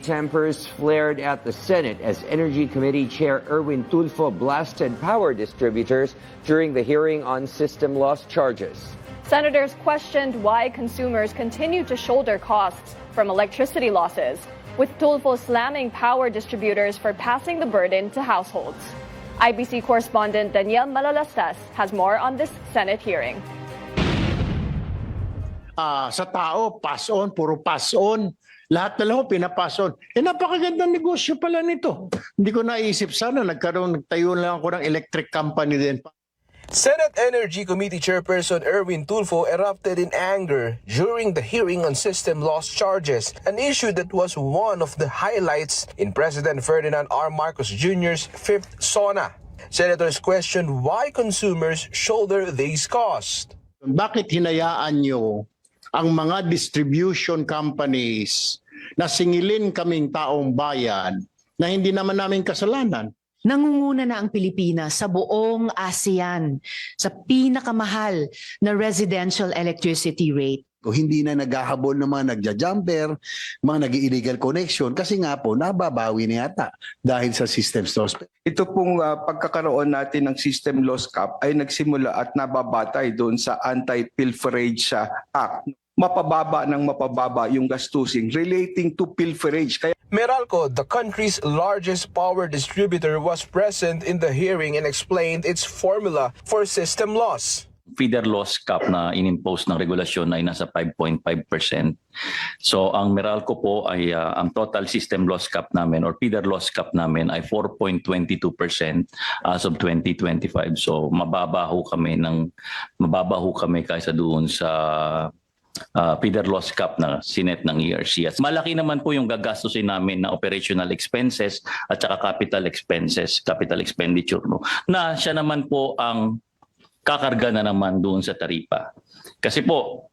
Tempers flared at the Senate as Energy Committee Chair Erwin Tulfo blasted power distributors during the hearing on system loss charges. Senators questioned why consumers continue to shoulder costs from electricity losses, with Tulfo slamming power distributors for passing the burden to households. IBC correspondent Daniel Malalastas has more on this Senate hearing. Sa tao, pass on, puro pass on. Lahat na lang pinapass on. Napakagandang negosyo pala nito. Hindi ko naisip sana nagtayo lang ako ng electric company din. Senate Energy Committee Chairperson Erwin Tulfo erupted in anger during the hearing on system loss charges, an issue that was one of the highlights in President Ferdinand R. Marcos Jr.'s fifth SONA. Senators questioned why consumers shoulder these costs. Bakit hinayaan nyo ang mga distribution companies na singilin kaming taong bayan na hindi naman namin kasalanan? Nangunguna na ang Pilipinas sa buong ASEAN sa pinakamahal na residential electricity rate. O hindi na naghahabol ng mga nagja-jumper, mga nag-illegal connection kasi nga po nababawi na yata dahil sa system loss. Ito pong pagkakaroon natin ng system loss cap ay nagsimula at nababatay doon sa Anti-Pilferage Act. Mapababa yung gastusin relating to pilferage. Meralco, the country's largest power distributor, was present in the hearing and explained its formula for system loss. Feeder loss cap na inimpose ng regulasyon ay nasa 5.5%. So ang Meralco po ay ang total system loss cap namin or feeder loss cap namin ay 4.22% as of 2025. So mababa ho kami kaysa doon sa feeder loss cap na sinet ng ERC. Malaki naman po yung gagastusin namin na operational expenses at saka capital expenditure, no? Na siya naman po ang kakarga na naman doon sa taripa. Kasi po,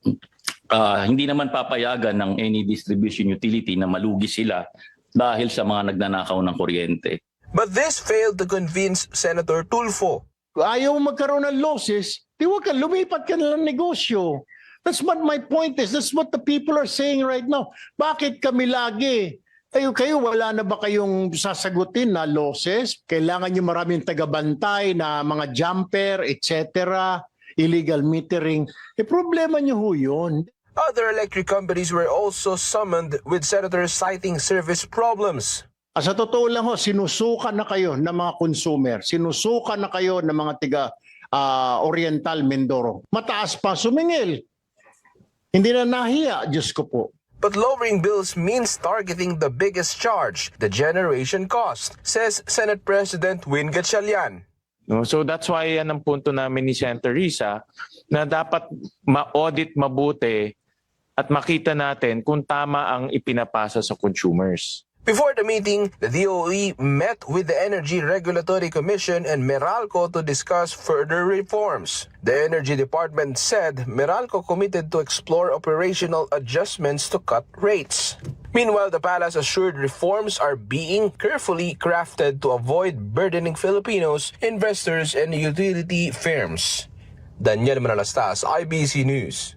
hindi naman papayagan ng any distribution utility na malugi sila dahil sa mga nagnanakaw ng kuryente. But this failed to convince Senator Tulfo. Ayaw magkaroon ng losses, lumipat ka na ng negosyo. That's what my point is. That's what the people are saying right now. Bakit kami lagi? Kayo, wala na ba kayong sasagutin na losses? Kailangan nyo maraming tagabantay na mga jumper, etc. Illegal metering. Problema nyo ho yun. Other electric companies were also summoned with senators citing service problems. Sa totoo lang ho, sinusukan na kayo ng mga consumer. Sinusukan na kayo ng mga Oriental Mindoro. Mataas pa sumingil. Hindi na nahiya, Diyos ko po. But lowering bills means targeting the biggest charge, the generation cost, says Senate President Win Gatchalian. No, so that's why yan ang punto namin ni Senator Risa na dapat ma-audit mabuti at makita natin kung tama ang ipinapasa sa consumers. Before the meeting, the DOE met with the Energy Regulatory Commission and Meralco to discuss further reforms. The Energy Department said Meralco committed to explore operational adjustments to cut rates. Meanwhile, the palace assured reforms are being carefully crafted to avoid burdening Filipinos, investors, and utility firms. Daniel Malalastas, IBC News.